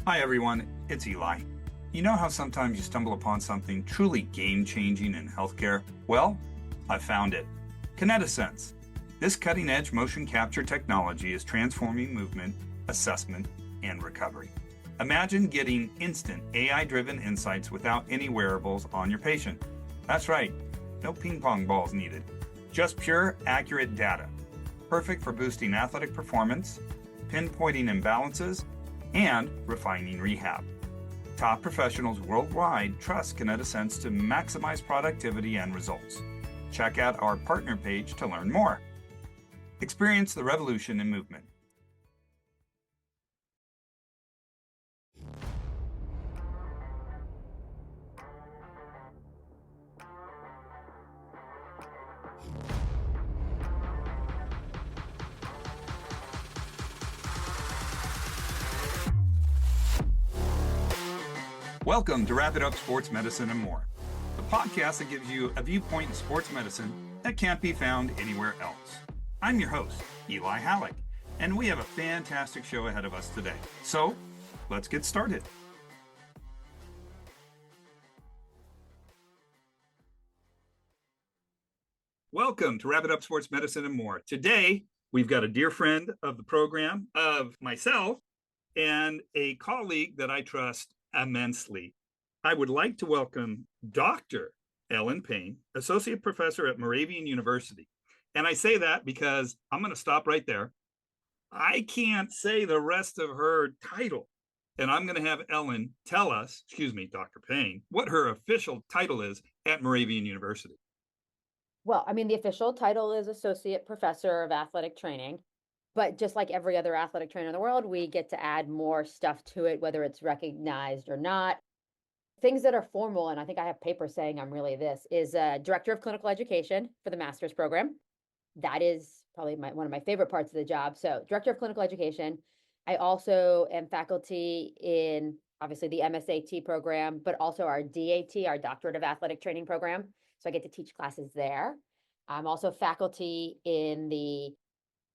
Hi everyone, it's Eli. You know how sometimes you stumble upon something truly game-changing in healthcare? Well, I found it. KinetiSense. This cutting-edge motion capture technology is transforming movement, assessment, and recovery. Imagine getting instant AI-driven insights without any wearables on your patient. That's right, no ping pong balls needed. Just pure, accurate data. Perfect for boosting athletic performance, pinpointing imbalances, and refining rehab. Top professionals worldwide trust KinetiSense to maximize productivity and results. Check out our partner page to learn more. Experience the revolution in movement. Welcome to Wrap It Up Sports Medicine and More, the podcast that gives you a viewpoint in sports medicine that can't be found anywhere else. I'm your host, Eli Halleck, and we have a fantastic show ahead of us today. So, let's get started. Welcome to Wrap It Up Sports Medicine and More. Today, we've got a dear friend of the program, of myself, and a colleague that I trust immensely. I would like to welcome Dr. Ellen Payne, Associate Professor at Moravian University. And I say that because I'm going to stop right there. I can't say the rest of her title. And I'm going to have Ellen tell us, Dr. Payne, what her official title is at Moravian University. Well, I mean, the official title is Associate Professor of Athletic Training. But just like every other athletic trainer in the world, we get to add more stuff to it, whether it's recognized or not. Things that are formal, and I think I have paper saying I'm really this, is Director of Clinical Education for the master's program. That is probably one of my favorite parts of the job. So Director of Clinical Education. I also am faculty in, obviously, the MSAT program, but also our DAT, our Doctorate of Athletic Training program. So I get to teach classes there. I'm also faculty in the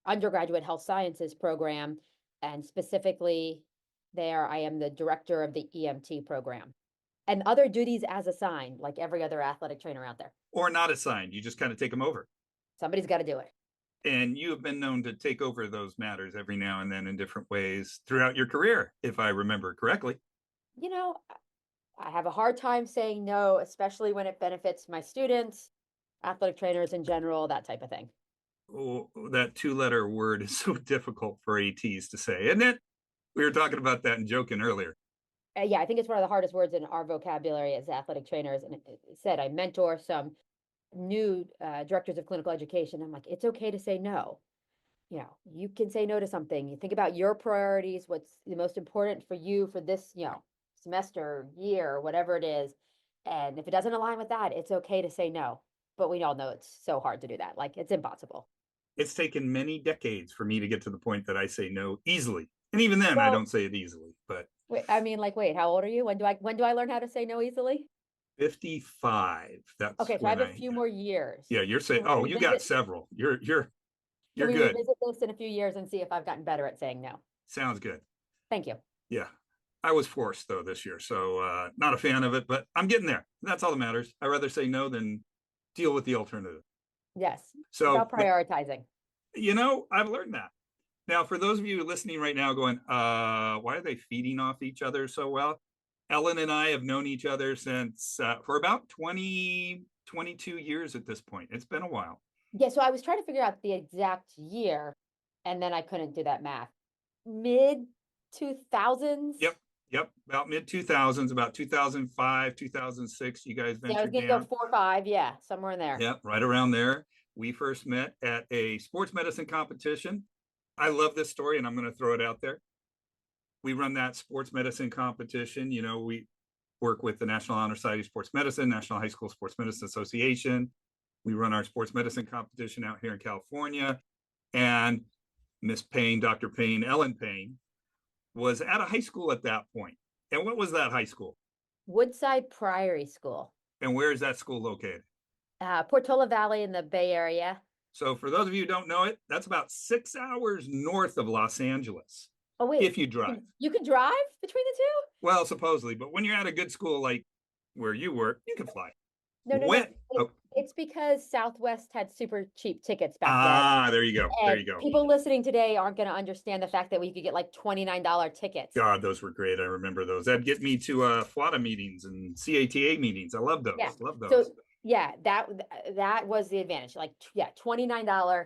undergraduate health sciences program, and specifically there I am the director of the EMT program, and other duties as assigned, like every other athletic trainer out there. Or not assigned, you just kind of take them over. Somebody's got to do it. And you have been known to take over those matters every now and then in different ways throughout your career, if I remember correctly. You know, I have a hard time saying no, especially when it benefits my students, athletic trainers in general, that type of thing. Oh, that two-letter word is so difficult for ATs to say, isn't it? We were talking about that and joking earlier. Yeah, I think it's one of the hardest words in our vocabulary as athletic trainers. And it said I mentor some new directors of clinical education. I'm like, it's okay to say no. You know, you can say no to something. You think about your priorities, what's the most important for you for this, semester, year, whatever it is. And if it doesn't align with that, it's okay to say no. But we all know it's so hard to do that. Like, it's impossible. It's taken many decades for me to get to the point that I say no easily. And even then, I don't say it easily. But wait, how old are you? When do I learn how to say no easily? 55. That's okay. So I have a few more years. Yeah, you're saying, you got several. You're good. Revisit this in a few years and see if I've gotten better at saying no. Sounds good. Thank you. Yeah. I was forced though this year, so not a fan of it, but I'm getting there. That's all that matters. I'd rather say no than deal with the alternative. Yes. So about prioritizing. I've learned that. Now, for those of you listening right now going, why are they feeding off each other so well? Ellen and I have known each other since for about 22 years at this point. It's been a while. Yeah, so I was trying to figure out the exact year, and then I couldn't do that math. Mid-2000s? Yep. About mid-2000s, about 2005, 2006, you guys ventured down. Yeah, I was going to go 4 or 5, yeah, somewhere in there. Yep, right around there. We first met at a sports medicine competition. I love this story, and I'm going to throw it out there. We run that sports medicine competition. We work with the National Honor Society of Sports Medicine, National High School Sports Medicine Association. We run our sports medicine competition out here in California. And Miss Payne, Dr. Payne, Ellen Payne, was at a high school at that point. And what was that high school? Woodside Priory School. And where is that school located? Portola Valley in the Bay Area. So for those of you who don't know it, that's about 6 hours north of Los Angeles. Oh, wait, if you drive. you can drive between the two? Well, supposedly, but when you're at a good school like where you were, you can fly. No, no, no. When oh, It's because Southwest had super cheap tickets back then. there you go. There And you go. people listening today aren't going to understand the fact that we could get like $29 tickets. God, those were great. I remember those. That'd get me to FWATA meetings and CATA meetings. I love those. Yeah. Love So those. yeah, that was the advantage. Like yeah, $29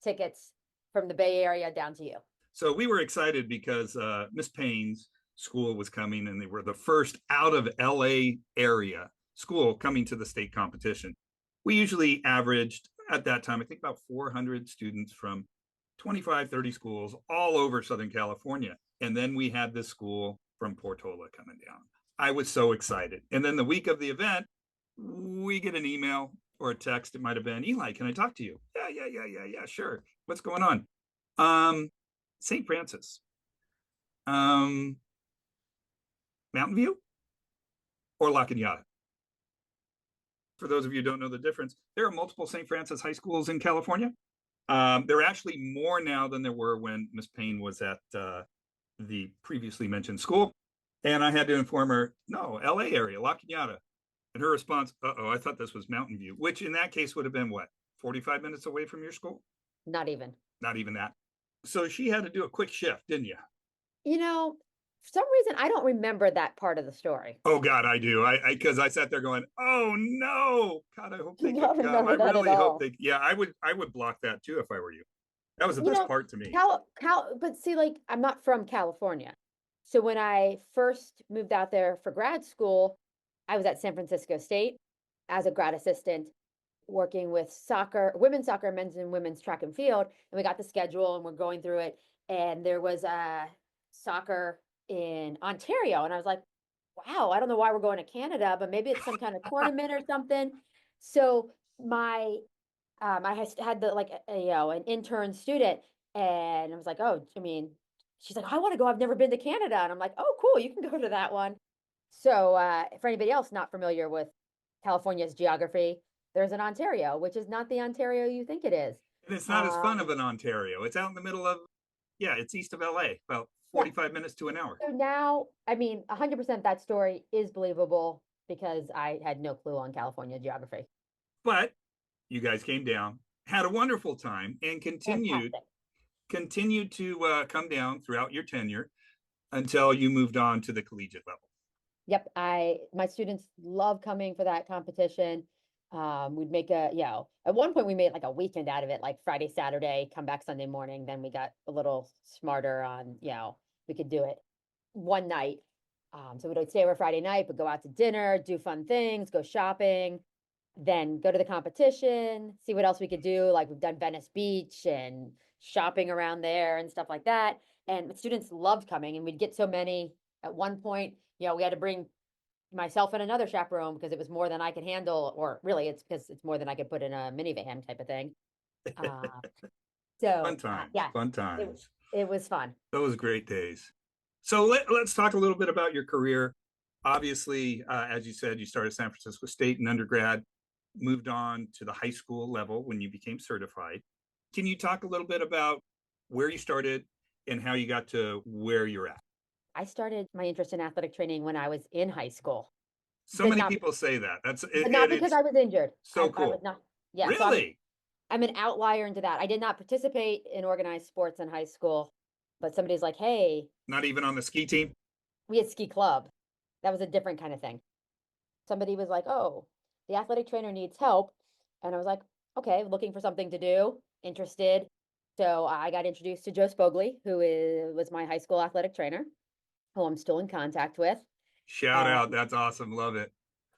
tickets from the Bay Area down to you. So we were excited because Miss Payne's school was coming, and they were the first out of LA area school coming to the state competition. We usually averaged at that time, I think about 400 students from 25, 30 schools all over Southern California. And then we had this school from Portola coming down. I was so excited. And then the week of the event, we get an email or a text. It might have been, Eli, can I talk to you? Yeah, sure. What's going on? St. Francis, Mountain View, or La Cañada. For those of you who don't know the difference, there are multiple St. Francis high schools in California. There are actually more now than there were when Miss Payne was at the previously mentioned school. And I had to inform her, no, LA area, La Cañada. And her response, I thought this was Mountain View, which in that case would have been what, 45 minutes away from your school? Not even. Not even that. So she had to do a quick shift, didn't you? You know, for some reason, I don't remember that part of the story. Oh God, I do. Because I sat there going, "Oh no, God, I hope You they don't could come. I remember that at really hope all. they." Yeah, I would block that too if I were you. That was the You best know, part to me. but see, like, I'm not from California. So when I first moved out there for grad school, I was at San Francisco State as a grad assistant working with soccer, women's soccer, men's and women's track and field. And we got the schedule and we're going through it. And there was a soccer in Ontario. And I was like, wow, I don't know why we're going to Canada, but maybe it's some kind of tournament or something. So my I had the like you know, an intern student, and I was like, oh, I mean, she's like, I want to go. I've never been to Canada, and I'm like, oh, cool, you can go to that one. So for anybody else not familiar with California's geography, there's an Ontario, which is not the Ontario you think it is. And it's not as fun of Um, an Ontario. It's out in the middle of, yeah, it's east of LA, about yeah. 45 minutes to an hour. So now, I mean, 100% that story is believable because I had no clue on California geography. But you guys came down, had a wonderful time, and Fantastic. continued to come down throughout your tenure until you moved on to the collegiate level. Yep, my students love coming for that competition. We'd make a, you know, at one point we made like a weekend out of it, like Friday, Saturday, come back Sunday morning. Then we got a little smarter on, you know, we could do it one night. So we'd stay over Friday night, but go out to dinner, do fun things, go shopping, then go to the competition, see what else we could do. Like we've done Venice Beach and shopping around there and stuff like that. And the students loved coming, and we'd get so many at one point, you know, we had to bring myself and another chaperone because it was more than I could handle, or really it's because it's more than I could put in a minivan type of thing. Uh, Fun so times, yeah, fun it, times. it was fun. Those great days. So let's talk a little bit about your career. Obviously, as you said, you started San Francisco State in undergrad, moved on to the high school level when you became certified. Can you talk a little bit about where you started and how you got to where you're at? I started my interest in athletic training when I was in high school, So but many not people say that. That's it, but not because it's I was injured. so I was cool. not. Yeah, so Really? I'm an outlier into that. I did not participate in organized sports in high school, but somebody's like, hey, Not even on the ski team? we had ski club. That was a different kind of thing. Somebody was like, oh, the athletic trainer needs help. And I was like, okay, looking for something to do, interested. So I got introduced to Joe Spogli, was my high school athletic trainer, who I'm still in contact with. Shout Um, out. That's awesome. Love it.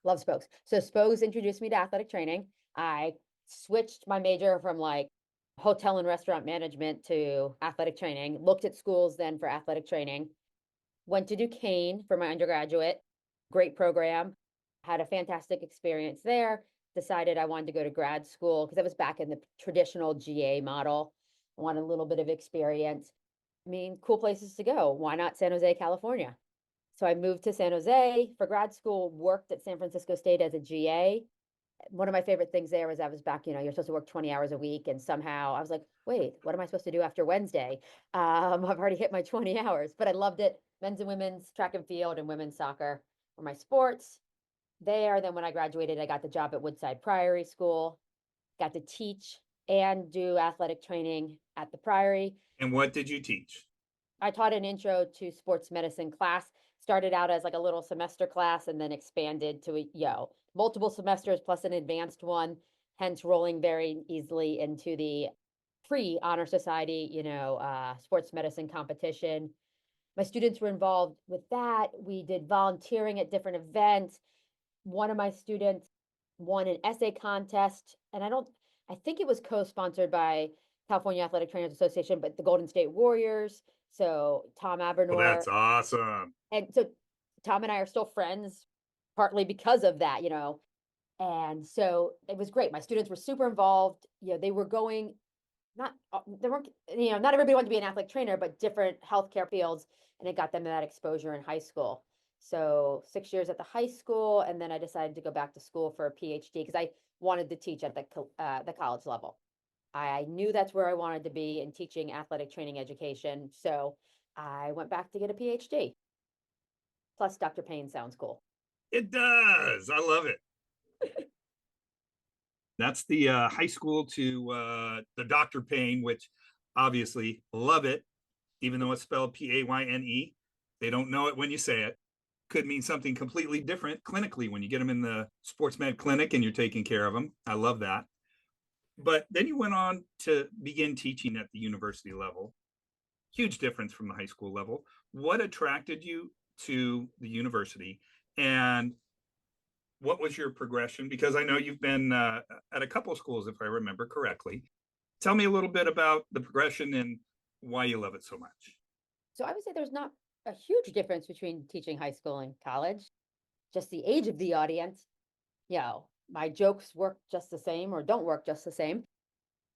love Spokes. So Spokes introduced me to athletic training. I switched my major from like hotel and restaurant management to athletic training, looked at schools then for athletic training, went to Duquesne for my undergraduate, great program, had a fantastic experience there, decided I wanted to go to grad school because I was back in the traditional GA model. I wanted a little bit of experience. I mean, cool places to go. Why not San Jose, California? So I moved to San Jose for grad school, worked at San Francisco State as a GA, One of my favorite things there was I was back, you're supposed to work 20 hours a week. And somehow I was like, wait, what am I supposed to do after Wednesday? I've already hit my 20 hours, but I loved it. Men's and women's track and field and women's soccer were my sports there. Then when I graduated, I got the job at Woodside Priory School, got to teach and do athletic training at the Priory. And what did you teach? I taught an intro to sports medicine class. Started out as like a little semester class and then expanded to multiple semesters plus an advanced one, hence rolling very easily into the pre-honor society, sports medicine competition. My students were involved with that. We did volunteering at different events. One of my students won an essay contest, and I think it was co-sponsored by California Athletic Trainers Association, but the Golden State Warriors. So Tom Well, Abernor, that's awesome. and so Tom and I are still friends, partly because of that, And so it was great. My students were super involved. They were going not they weren't not everybody wanted to be an athletic trainer, but different healthcare fields, and it got them that exposure in high school. So 6 years at the high school, and then I decided to go back to school for a PhD because I wanted to teach at the college level. I knew that's where I wanted to be in teaching athletic training education, so I went back to get a PhD. Plus, Dr. Payne sounds cool. It does. I love it. That's the high school to the Dr. Payne, which obviously love it, even though it's spelled Payne. They don't know it when you say it. Could mean something completely different clinically when you get them in the sports med clinic and you're taking care of them. I love that. But then you went on to begin teaching at the university level. Huge difference from the high school level. What attracted you to the university, and what was your progression? Because I know you've been at a couple of schools, if I remember correctly. Tell me a little bit about the progression and why you love it so much. So I would say there's not a huge difference between teaching high school and college, just the age of the audience. My jokes work just the same or don't work just the same.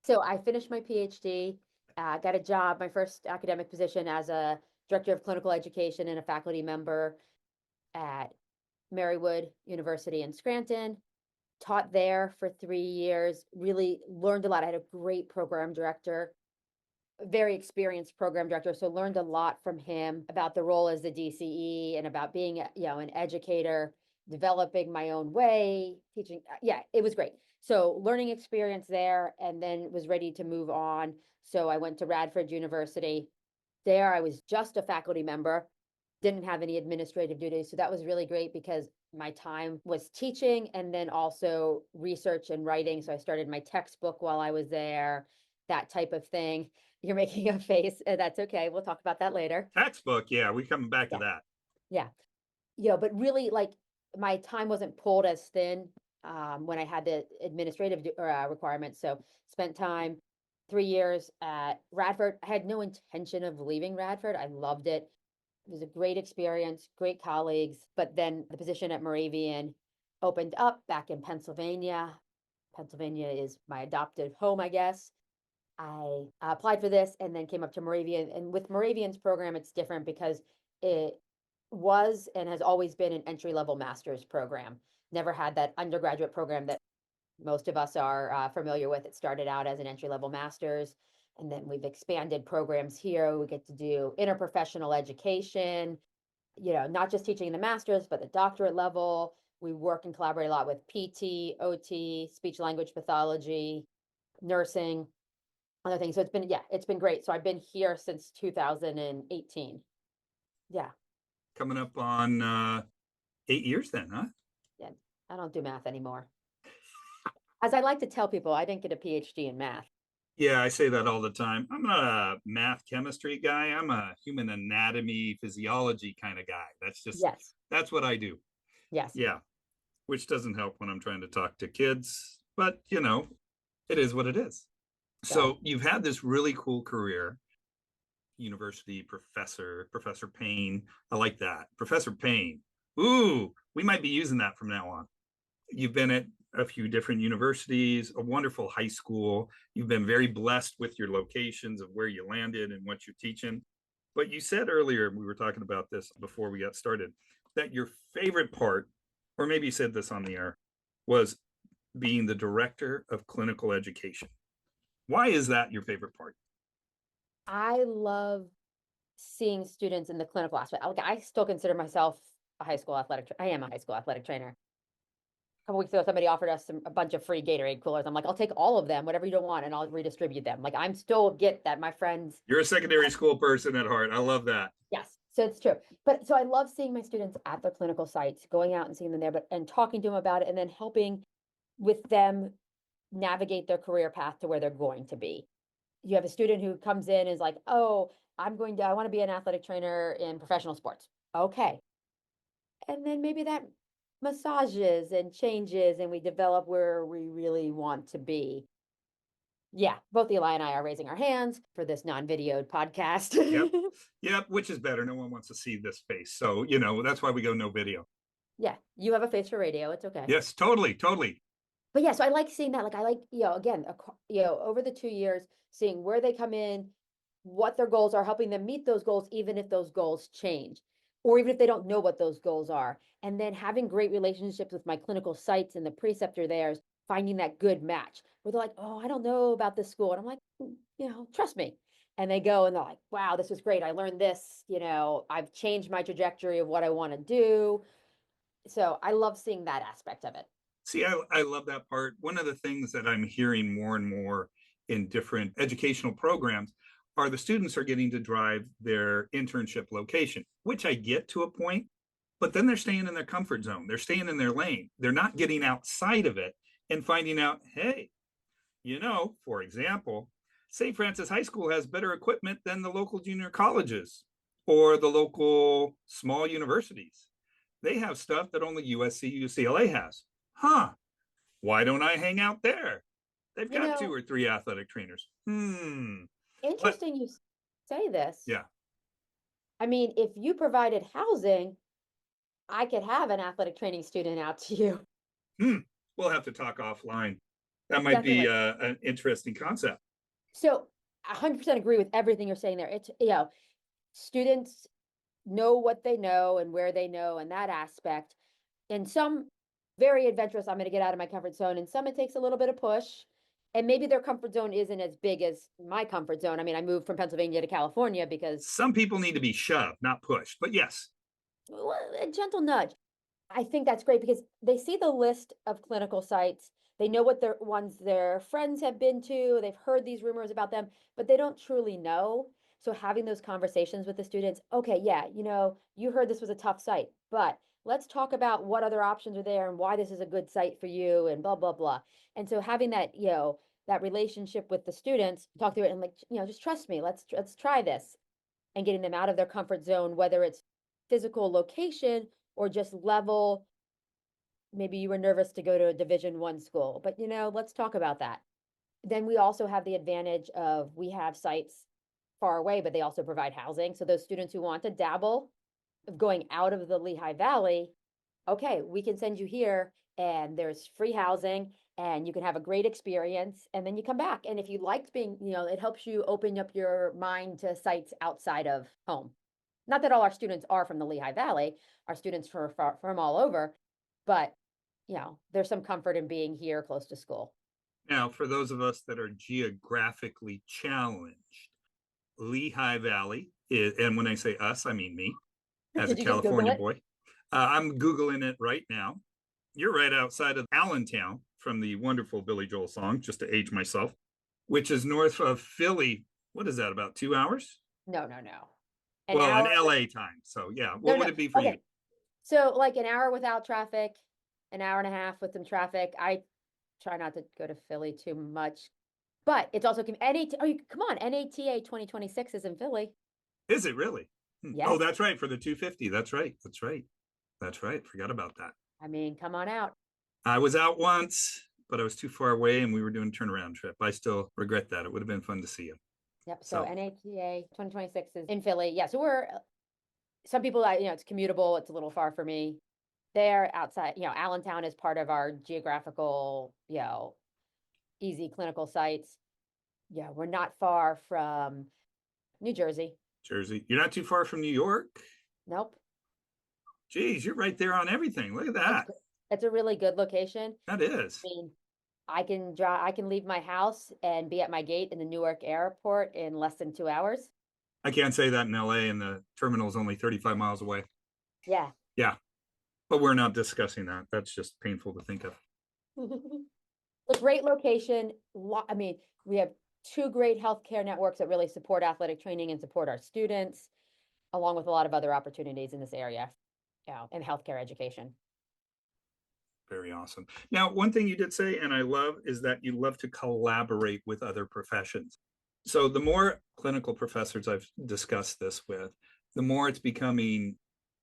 So I finished my PhD, got a job, my first academic position as a director of clinical education and a faculty member at Marywood University in Scranton. Taught there for 3 years, really learned a lot. I had a great program director, very experienced program director, so learned a lot from him about the role as the DCE and about being an educator, developing my own way, teaching. Yeah, it was great. So learning experience there, and then was ready to move on. So I went to Radford University. There I was just a faculty member, didn't have any administrative duties, so that was really great because my time was teaching and then also research and writing. So I started my textbook while I was there, that type of thing. You're making a face. That's okay. We'll talk about that later. Textbook, yeah, we coming back to Yeah. that. Yeah. But really, like, my time wasn't pulled as thin when I had the administrative requirements. So spent time 3 years at Radford. I had no intention of leaving Radford. I loved it. It was a great experience, great colleagues. But then the position at Moravian opened up back in Pennsylvania. Pennsylvania is my adopted home, I guess. I applied for this and then came up to Moravian. And with Moravian's program, it's different because it was and has always been an entry-level master's program. Never had that undergraduate program that most of us are familiar with. It started out as an entry-level master's, and then we've expanded programs here. We get to do interprofessional education, not just teaching the master's, but the doctorate level. We work and collaborate a lot with PT, OT, speech language pathology, nursing, other things. So it's been great. So I've been here since 2018. Yeah. Coming up on 8 years then, huh? Yeah. I don't do math anymore. As I like to tell people, I didn't get a PhD in math. Yeah, I say that all the time. I'm not a math chemistry guy. I'm a human anatomy, physiology kind of guy. Yes. That's what I do. Yes. Yeah, which doesn't help when I'm trying to talk to kids, but it is what it is. So you've had this really cool career, university professor, Professor Payne. I like that. Professor Payne. Ooh, we might be using that from now on. You've been at a few different universities, a wonderful high school. You've been very blessed with your locations of where you landed and what you're teaching. But you said earlier, we were talking about this before we got started, that your favorite part, or maybe you said this on the air, was being the director of clinical education. Why is that your favorite part? I love seeing students in the clinical aspect. Like, I still consider myself a high school I am a high school athletic trainer. A couple weeks ago, somebody offered us a bunch of free Gatorade coolers. I'm like, I'll take all of them, whatever you don't want, and I'll redistribute them. Like, I'm still get that my friends. You're a secondary school person at heart. I love that. Yes, so it's true. But so I love seeing my students at their clinical sites, going out and seeing them there, but and talking to them about it, and then helping with them navigate their career path to where they're going to be. You have a student who comes in and is like, oh, I want to be an athletic trainer in professional sports. Okay. And then maybe that massages and changes and we develop where we really want to be. Yeah, both Eli and I are raising our hands for this non-videoed podcast. Yep. Yep. Which is better. No one wants to see this face. So, that's why we go no video. Yeah, you have a face for radio. It's okay. Yes, totally. Totally. But yeah, so I like seeing that. Like, I like, again, over the 2 years, seeing where they come in, what their goals are, helping them meet those goals, even if those goals change, or even if they don't know what those goals are. And then having great relationships with my clinical sites and the preceptor there, finding that good match where they're like, oh, I don't know about this school. And I'm like, trust me. And they go and they're like, wow, this was great. I learned this, I've changed my trajectory of what I want to do. So I love seeing that aspect of it. See, I love that part. One of the things that I'm hearing more and more in different educational programs are the students are getting to drive their internship location, which I get to a point, but then they're staying in their comfort zone. They're staying in their lane. They're not getting outside of it and finding out, hey, for example, St. Francis High School has better equipment than the local junior colleges or the local small universities. They have stuff that only USC, UCLA has. Huh, why don't I hang out there? They've got 2 or 3 athletic trainers. Interesting you say this. Yeah. I mean, if you provided housing, I could have an athletic training student out to you. We'll have to talk offline. That might Definitely. be an interesting concept. So 100% agree with everything you're saying there. It's, students know what they know and where they know and that aspect. And some very adventurous, I'm going to get out of my comfort zone. And some it takes a little bit of push. And maybe their comfort zone isn't as big as my comfort zone. I mean, I moved from Pennsylvania to California because some people need to be shoved, not pushed. But yes, a gentle nudge. I think that's great because they see the list of clinical sites. They know what their ones their friends have been to. They've heard these rumors about them, but they don't truly know. So having those conversations with the students, okay, yeah, you heard this was a tough site, but let's talk about what other options are there and why this is a good site for you and blah, blah, blah. And so having that, that relationship with the students, talk through it and like, just trust me, let's try this and getting them out of their comfort zone, whether it's physical location or just level. Maybe you were nervous to go to a Division I school, but let's talk about that. Then we also have the advantage of we have sites far away, but they also provide housing. So those students who want to dabble of going out of the Lehigh Valley, okay, we can send you here and there's free housing and you can have a great experience and then you come back. And if you liked being, it helps you open up your mind to sites outside of home. Not that all our students are from the Lehigh Valley, our students are from all over, but there's some comfort in being here close to school. Now, for those of us that are geographically challenged, Lehigh Valley is, and when I say us, I mean me as a California boy. I'm Googling it right now. You're right outside of Allentown from the wonderful Billy Joel song, just to age myself, which is north of Philly. What is that, about 2 hours? No. In LA time. So yeah, what would it be for you? So like an hour without traffic, an hour and a half with some traffic. I try not to go to Philly too much, but it's also come on, NATA 2026 is in Philly. Is it really? Yes. Oh, that's right, for the 250. That's right. Forgot about that. I mean, come on out. I was out once, but I was too far away and we were doing a turnaround trip. I still regret that. It would have been fun to see you. Yep. So NATA 2026 is in Philly. Yeah. So we're, some people, it's commutable. It's a little far for me. They're outside, Allentown is part of our geographical, easy clinical sites. Yeah. We're not far from New Jersey. You're not too far from New York? Nope. Geez, you're right there on everything. Look at that. It's a really good location. That is. I mean, I can leave my house and be at my gate in the Newark airport in less than 2 hours. I can't say that in LA and the terminal is only 35 miles away. Yeah. Yeah, but we're not discussing that. That's just painful to think of. A great location. I mean, we have two great healthcare networks that really support athletic training and support our students, along with a lot of other opportunities in this area, in healthcare education. Very awesome. Now, one thing you did say, and I love, is that you love to collaborate with other professions. So the more clinical professors I've discussed this with, the more it's becoming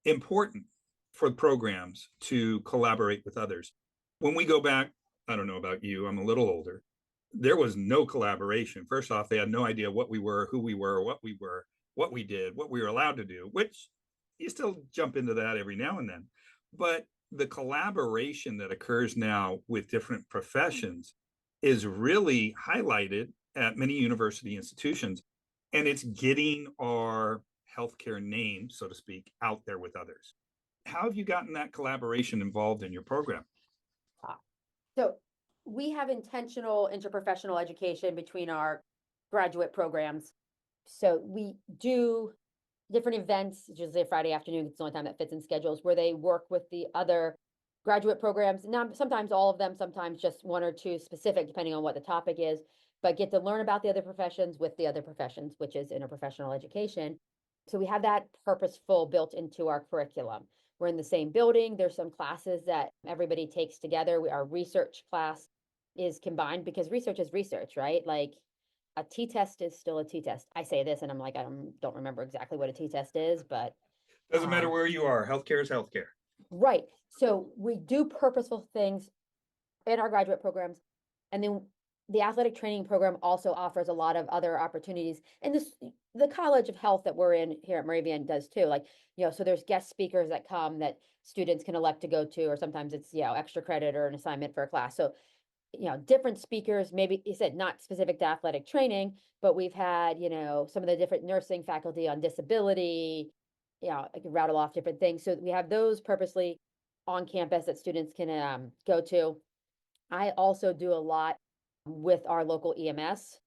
important for programs to collaborate with others. When we go back, I don't know about you, I'm a little older. There was no collaboration. First off, they had no idea what we were, who we were, what we did, what we were allowed to do, which you still jump into that every now and then. But the collaboration that occurs now with different professions is really highlighted at many university institutions, and it's getting our healthcare name, so to speak, out there with others. How have you gotten that collaboration involved in your program? So we have intentional interprofessional education between our graduate programs. So we do different events, usually a Friday afternoon, it's the only time that fits in schedules, where they work with the other graduate programs. Now, sometimes all of them, sometimes just one or two specific, depending on what the topic is, but get to learn about the other professions with the other professions, which is interprofessional education. So we have that purposeful built into our curriculum. We're in the same building. There's some classes that everybody takes together. Our research class is combined because research is research, right? Like a t-test is still a t-test. I say this and I'm like, I don't remember exactly what a t-test is, but Doesn't matter where you are, healthcare is healthcare. right. So we do purposeful things in our graduate programs. And then the athletic training program also offers a lot of other opportunities. And the College of Health that we're in here at Moravian does too. Like, so there's guest speakers that come that students can elect to go to, or sometimes it's, extra credit or an assignment for a class. So, different speakers, maybe you said not specific to athletic training, but we've had, some of the different nursing faculty on disability, I could rattle off different things. So we have those purposely on campus that students can go to. I also do a lot with our local EMS.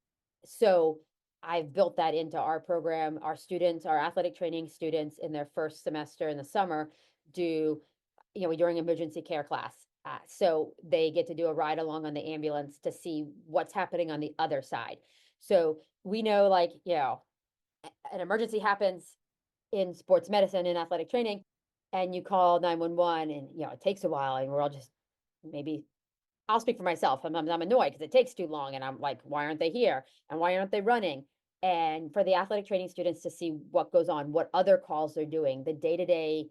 So I've built that into our program. Our students, our athletic training students in their first semester in the summer do, during emergency care class. So they get to do a ride along on the ambulance to see what's happening on the other side. So we know, like, an emergency happens in sports medicine and athletic training, and you call 911 and, it takes a while and we're all just maybe I'll speak for myself. I'm annoyed because it takes too long and I'm like, why aren't they here? And why aren't they running? And for the athletic training students to see what goes on, what other calls they're doing, the day-to-day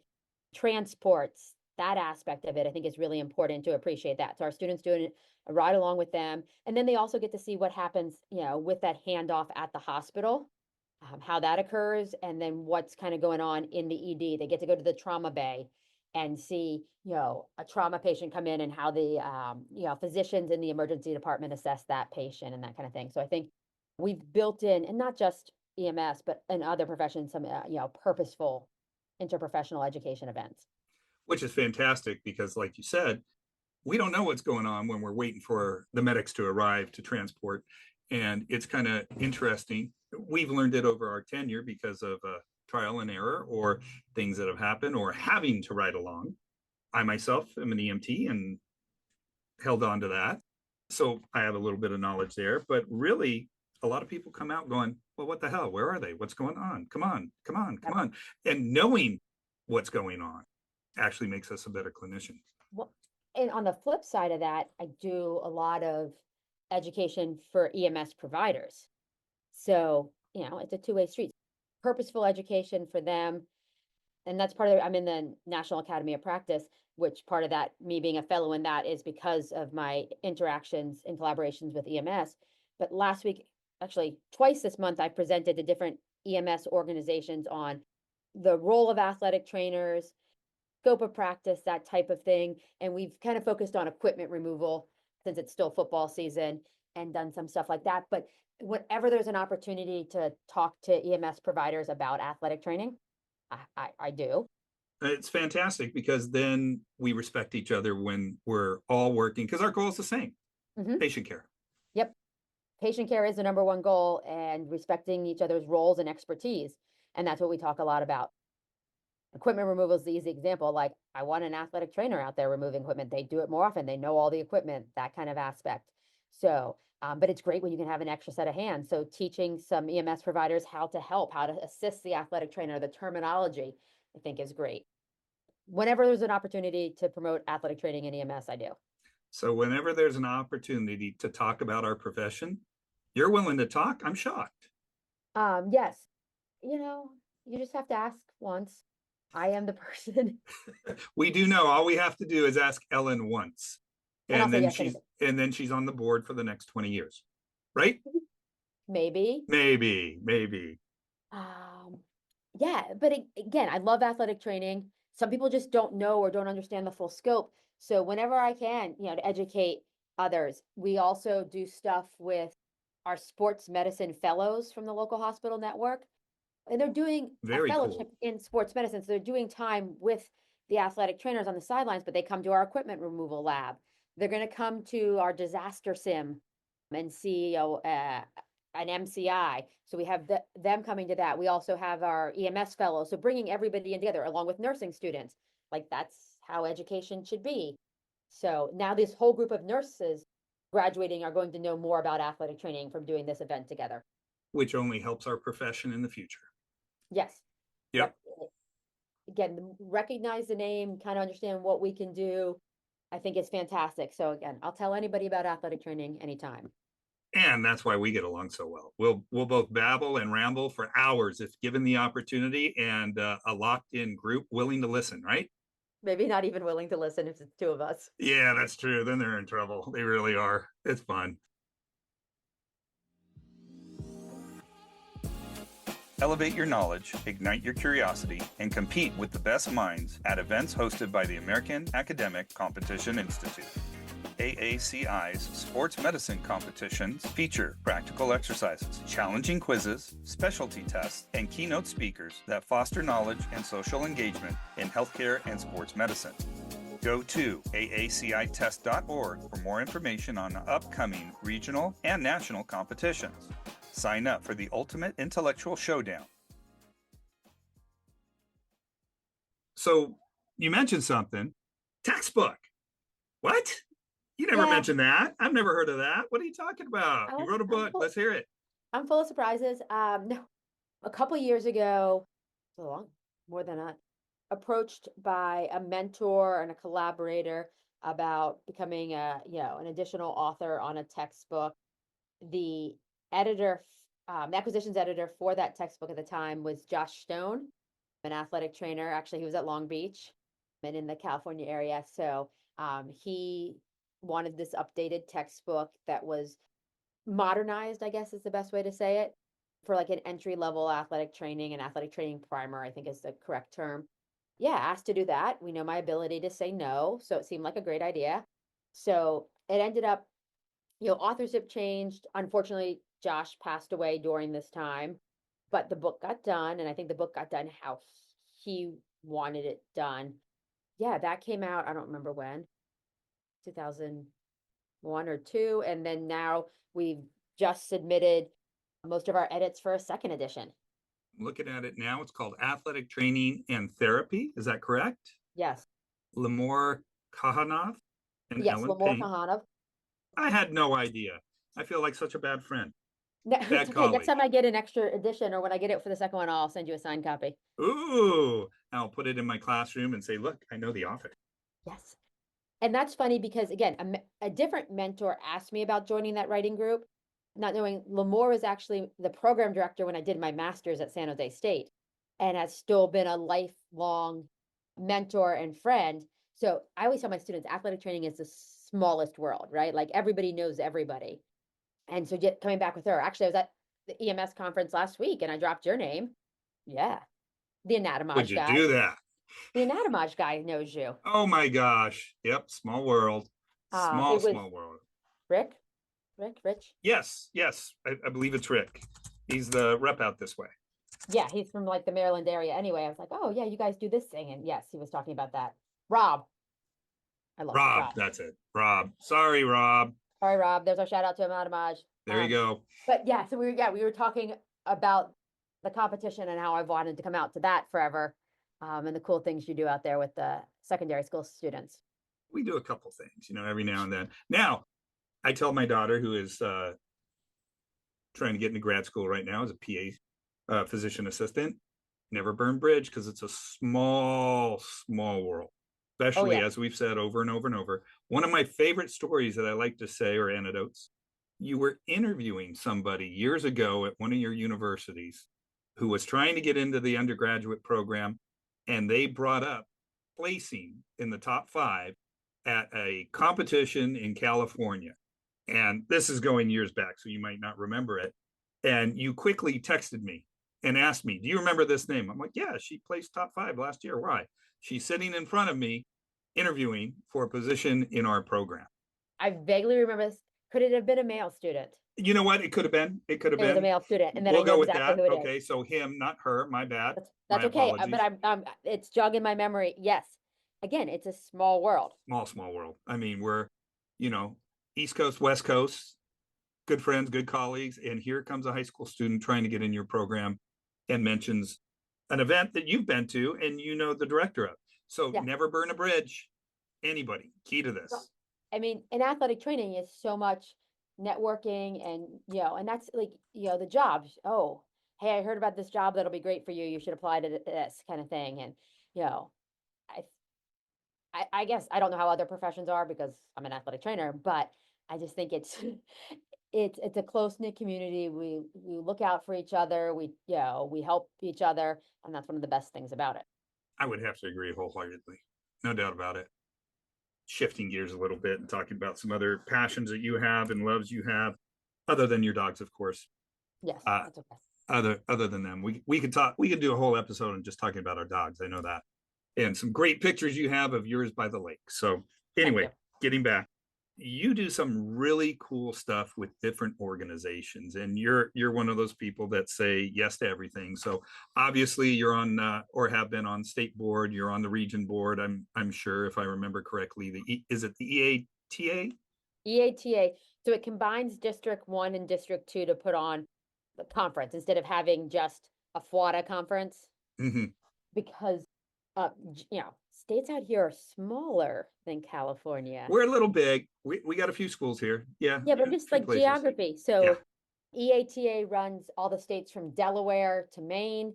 transports, that aspect of it, I think is really important to appreciate that. So our students doing a ride along with them. And then they also get to see what happens, with that handoff at the hospital, how that occurs, and then what's kind of going on in the ED. They get to go to the trauma bay and see, a trauma patient come in and how the, physicians in the emergency department assess that patient and that kind of thing. So I think we've built in, and not just EMS, but in other professions, some, purposeful interprofessional education events. Which is fantastic because, like you said, we don't know what's going on when we're waiting for the medics to arrive to transport. And it's kind of interesting. We've learned it over our tenure because of trial and error or things that have happened or having to ride along. I myself am an EMT and held on to that. So I have a little bit of knowledge there, but really a lot of people come out going, well, what the hell? Where are they? What's going on? Come on, come on, come on. And knowing what's going on actually makes us a better clinician. Well, and on the flip side of that, I do a lot of education for EMS providers. So, it's a two-way street. Purposeful education for them. And that's part of I'm in the National Academy of Practice, which part of that, me being a fellow in that, is because of my interactions and collaborations with EMS. But last week, actually twice this month, I presented to different EMS organizations on the role of athletic trainers, scope of practice, that type of thing. And we've kind of focused on equipment removal since it's still football season and done some stuff like that. But whenever there's an opportunity to talk to EMS providers about athletic training, I do. It's fantastic because then we respect each other when we're all working because our goal is the same. Patient care. Yep. Patient care is the number one goal, and respecting each other's roles and expertise. And that's what we talk a lot about. Equipment removal is the easy example. Like, I want an athletic trainer out there removing equipment. They do it more often. They know all the equipment, that kind of aspect. So, but it's great when you can have an extra set of hands. So teaching some EMS providers how to help, how to assist the athletic trainer, the terminology, I think is great. Whenever there's an opportunity to promote athletic training in EMS, I do. So whenever there's an opportunity to talk about our profession, you're willing to talk. I'm shocked. Yes, you know, you just have to ask once. I am the person. We do know all we have to do is ask Ellen once. And I'll And say then yes she's anything. and then she's on the board for the next 20 years. Right? Maybe. Maybe. Um, yeah, but again, I love athletic training. Some people just don't know or don't understand the full scope. So whenever I can, to educate others, we also do stuff with our sports medicine fellows from the local hospital network. And they're doing a Very fellowship cool. in sports medicine. So they're doing time with the athletic trainers on the sidelines, but they come to our equipment removal lab. They're going to come to our disaster sim and see an MCI. So we have them coming to that. We also have our EMS fellows. So bringing everybody in together along with nursing students. Like, that's how education should be. So now this whole group of nurses graduating are going to know more about athletic training from doing this event together. Which only helps our profession in the future. Yes. Yep. Again, recognize the name, kind of understand what we can do. I think it's fantastic. So again, I'll tell anybody about athletic training anytime. And that's why we get along so well. We'll both babble and ramble for hours if given the opportunity, and a locked in group willing to listen, right? Maybe not even willing to listen if it's two of us. Yeah, that's true. Then they're in trouble. They really are. It's fun. Elevate your knowledge, ignite your curiosity, and compete with the best minds at events hosted by the American Academic Competition Institute. AACI's sports medicine competitions feature practical exercises, challenging quizzes, specialty tests, and keynote speakers that foster knowledge and social engagement in healthcare and sports medicine. Go to aacitest.org for more information on upcoming regional and national competitions. Sign up for the ultimate intellectual showdown. So you mentioned something. Textbook. What? You never mentioned that. I've never heard of that. What are you talking about? You wrote a book. Let's hear it. I'm full of surprises. No, a couple years ago, so long, more than that, approached by a mentor and a collaborator about becoming an additional author on a textbook. The editor, the acquisitions editor for that textbook at the time was Josh Stone, an athletic trainer. Actually, he was at Long Beach and in the California area. So he wanted this updated textbook that was modernized, I guess is the best way to say it, for like an entry level athletic training and athletic training primer, I think is the correct term. Yeah, asked to do that. We know my ability to say no, so it seemed like a great idea. So it ended up, authorship changed. Unfortunately, Josh passed away during this time, but the book got done, and I think the book got done how he wanted it done. Yeah, that came out, I don't remember when, 2001 or two, and then now we've just submitted most of our edits for a second edition. Looking at it now, it's called Athletic Training and Therapy. Is that correct? Yes. Lemore Kahanov and Yes, Ellen Lemore Payne. Kahanov. I had no idea. I feel like such a bad friend. No, Bad it's okay. colleague. Next time I get an extra edition, or when I get it for the second one, I'll send you a signed copy. Ooh, I'll put it in my classroom and say, look, I know the author. Yes. And that's funny because, again, a different mentor asked me about joining that writing group, not knowing Lemore was actually the program director when I did my master's at San Jose State, and has still been a lifelong mentor and friend. So I always tell my students, athletic training is the smallest world, right? Like, everybody knows everybody. And so coming back with her, actually, I was at the EMS conference last week and I dropped your name. Yeah. The Would anatomage you guy. do that? The anatomage guy knows you. Oh my gosh. Yep. Small world. Small world. Rich? Yes. I believe it's Rick. He's the rep out this way. Yeah, he's from like the Maryland area. Anyway, I was like, oh yeah, you guys do this thing. And yes, he was talking about that. Rob. I love Rob. Rob. That's it. Rob. Sorry, Rob. Sorry, Rob. There's our shout out to Ahmad Amaj. There you go. But yeah, so we were talking about the competition and how I've wanted to come out to that forever, and the cool things you do out there with the secondary school students. We do a couple things, every now and then. Now, I tell my daughter, who is trying to get into grad school right now as a PA, physician assistant, never burn bridge, because it's a small world, Oh especially yeah. as we've said over and over and over. One of my favorite stories that I like to say, or anecdotes, you were interviewing somebody years ago at one of your universities who was trying to get into the undergraduate program, and they brought up placing in the top 5 at a competition in California. And this is going years back, so you might not remember it. And you quickly texted me and asked me, "Do you remember this name?" I'm like, "Yeah, she placed top 5 last year." Why? She's sitting in front of me interviewing for a position in our program. I vaguely remember this. Could it have been a male student? You know what? It could have been. It could have It was a been. male student, and then I We'll know go with exactly that. who it is. Okay, so him, not her. My bad. That's My okay. But apologies. I'm it's jogging my memory. Yes. Again, it's a small world. Small world. I mean, we're, you know, East Coast, West Coast, good friends, good colleagues, and here comes a high school student trying to get in your program and mentions an event that you've been to and you know the director of. So Yeah. never burn a bridge. Anybody. Key to No, this. I mean, in athletic training is so much networking and and that's like, the jobs. Oh, hey, I heard about this job that'll be great for you. You should apply to this kind of thing. And, you know, I I guess I don't know how other professions are because I'm an athletic trainer, but I just think it's it's a close-knit community. We look out for each other. We help each other, and that's one of the best things about it. I would have to agree wholeheartedly. No doubt about it. Shifting gears a little bit and talking about some other passions that you have and loves you have, other than your dogs, of course. Yes, Uh, that's okay. other than them, we could do a whole episode on just talking about our dogs. I know that, and some great pictures you have of yours by the lake. So Thank anyway, you. getting back, you do some really cool stuff with different organizations, and you're one of those people that say yes to everything. So obviously you're on or have been on state board. You're on the region board. I'm sure, if I remember correctly, is it the EATA? EATA, so it combines District 1 and District 2 to put on the conference instead of having just a FWATA conference Mm-hmm. because, states out here are smaller than California. We're a little big. We got a few schools here. Yeah, Yeah, but just few like places. geography. Yeah. So EATA runs all the states from Delaware to Maine.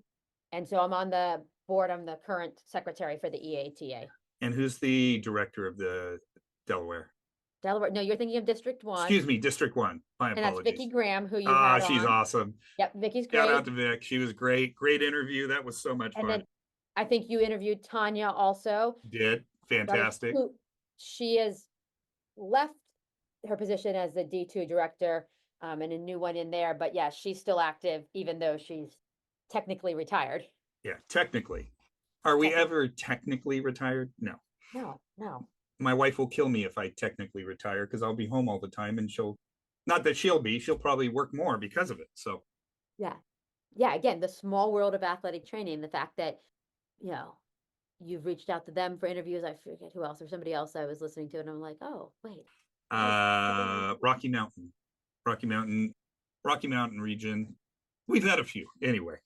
And so I'm on the board. I'm the current secretary for the EATA. And who's the director of the Delaware? Delaware. No, you're thinking of District 1, Excuse me, District 1. My and that's Vicki apologies. Graham, who you Ah, had she's on. awesome. Yep, Vicki's Shout great. out to Vic. She was great. Great interview. That was so much And fun. then I think you interviewed Tanya also, Did right? fantastic. Who she has left her position as the D2 director, and a new one in there. But yeah, she's still active, even though she's technically retired. Yeah, technically. Are we Technically. ever technically retired? No. No, no. My wife will kill me if I technically retire because I'll be home all the time, and not that she'll probably work more because of it. So Yeah. Yeah, again, the small world of athletic training, the fact that, you know, you've reached out to them for interviews. I forget who else, or somebody else I was listening to, and I'm like, oh, wait. Rocky Mountain, Rocky Mountain, Rocky Mountain region. We've had a few anyway.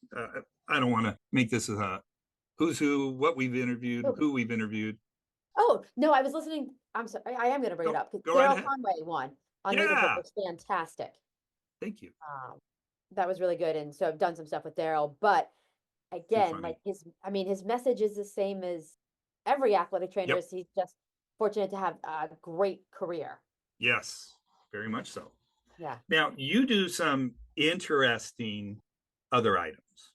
I don't want to make this a who's who, what we've interviewed, Oh, who we've interviewed. oh, no, I was listening. I'm sorry, I am going to bring it up. Go right Daryl ahead. Conway won on leadership Yeah, was fantastic. thank you. That was really good. And so I've done some stuff with Daryl, but Too again, funny. his message is the same as every athletic trainer. Yep. He's just fortunate to have a great career. Yes, very much so. Yeah. Now you do some interesting other items.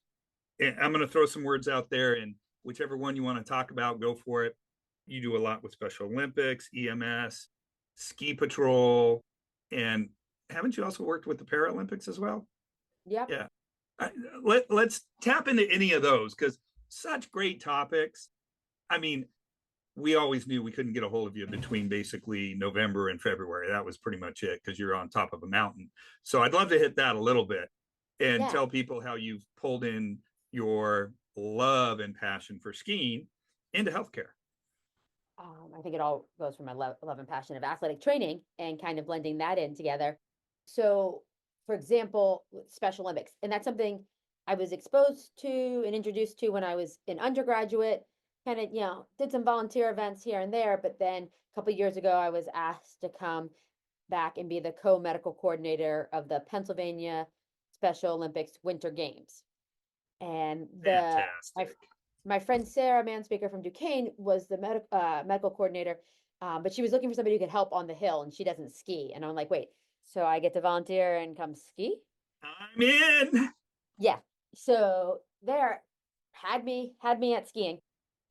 And I'm going to throw some words out there, and whichever one you want to talk about, go for it. You do a lot with Special Olympics, EMS, Ski Patrol, and haven't you also worked with the Paralympics as well? Yep. Yeah. Let's tap into any of those because such great topics. I mean, we always knew we couldn't get a hold of you between basically November and February. That was pretty much it because you're on top of a mountain. So I'd love to hit that a little bit and Yeah. tell people how you've pulled in your love and passion for skiing into healthcare. I think it all goes from my love and passion of athletic training and kind of blending that in together. So, for example, with Special Olympics, and that's something I was exposed to and introduced to when I was an undergraduate. Kind of, did some volunteer events here and there, but then a couple of years ago, I was asked to come back and be the co-medical coordinator of the Pennsylvania Special Olympics Winter Games. And my Fantastic. my friend Sarah Manspeaker from Duquesne was the medical coordinator, but she was looking for somebody who could help on the hill, and she doesn't ski. And I'm like, wait, so I get to volunteer and come ski? I'm in. Yeah. So there, had me at skiing.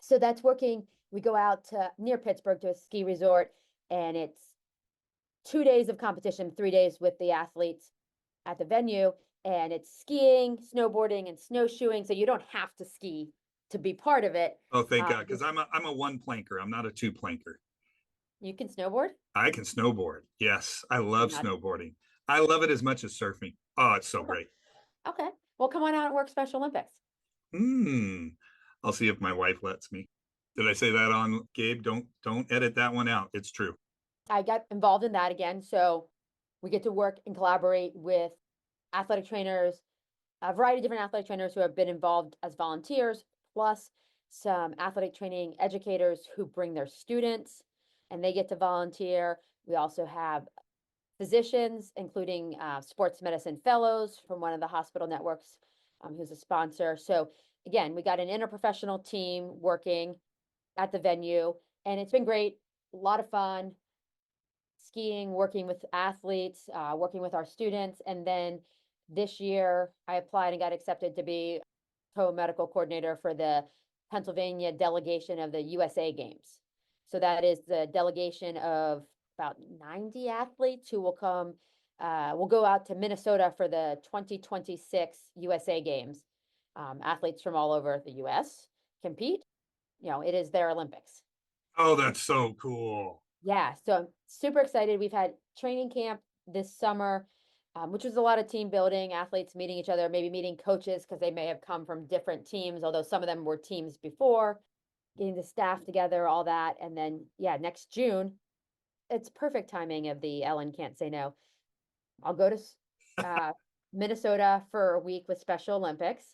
So that's working. We go out to near Pittsburgh to a ski resort, and it's 2 days of competition, 3 days with the athletes at the venue, and it's skiing, snowboarding, and snowshoeing. So you don't have to ski to be part of it. Oh, thank God, because I'm a one planker. I'm not a two planker. You can snowboard. I can snowboard. Yes, I I'm love not. snowboarding. I love it as much as surfing. Oh, it's so Okay. great. Okay. Well, come on out and work Special Olympics. Hmm. I'll see if my wife lets me. Did I say that on Gabe? Don't edit that one out. It's true. I got involved in that again. So we get to work and collaborate with athletic trainers, a variety of different athletic trainers who have been involved as volunteers, plus some athletic training educators who bring their students and they get to volunteer. We also have physicians, including sports medicine fellows from one of the hospital networks, who's a sponsor. So again, we got an interprofessional team working at the venue, and it's been great. A lot of fun skiing, working with athletes, working with our students. And then this year, I applied and got accepted to be co-medical coordinator for the Pennsylvania delegation of the USA Games. So that is the delegation of about 90 athletes who will come, will go out to Minnesota for the 2026 USA Games. Athletes from all over the US compete. It is their Olympics. Oh, that's so cool. Yeah, so I'm super excited. We've had training camp this summer, which was a lot of team building, athletes meeting each other, maybe meeting coaches because they may have come from different teams, although some of them were teams before, getting the staff together, all that. And then, yeah, next June, it's perfect timing of the Ellen Can't Say No. I'll go to uh, Minnesota for a week with Special Olympics.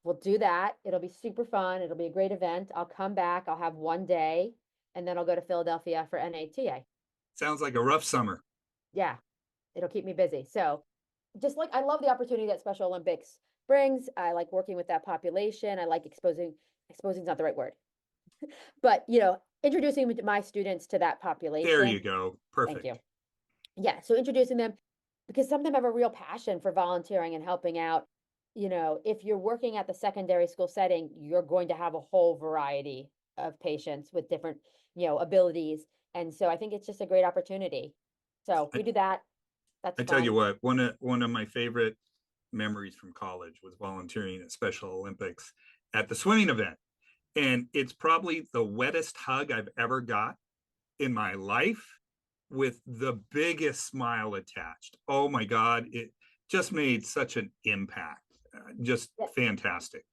We'll do that. It'll be super fun. It'll be a great event. I'll come back. I'll have one day, and then I'll go to Philadelphia for NATA. Sounds like a rough summer. Yeah, it'll keep me busy. So just like I love the opportunity that Special Olympics brings. I like working with that population. I like exposing is not the right word, but introducing my students to that There population. you go. Thank you. Perfect. Yeah, so introducing them because some of them have a real passion for volunteering and helping out. If you're working at the secondary school setting, you're going to have a whole variety of patients with different, abilities. And so I think it's just a great opportunity. So we I, do that. That's I tell you fun. what, one of my favorite memories from college was volunteering at Special Olympics at the swimming event. And it's probably the wettest hug I've ever got in my life with the biggest smile attached. Oh my God, it just made such an impact. Just Yep. fantastic.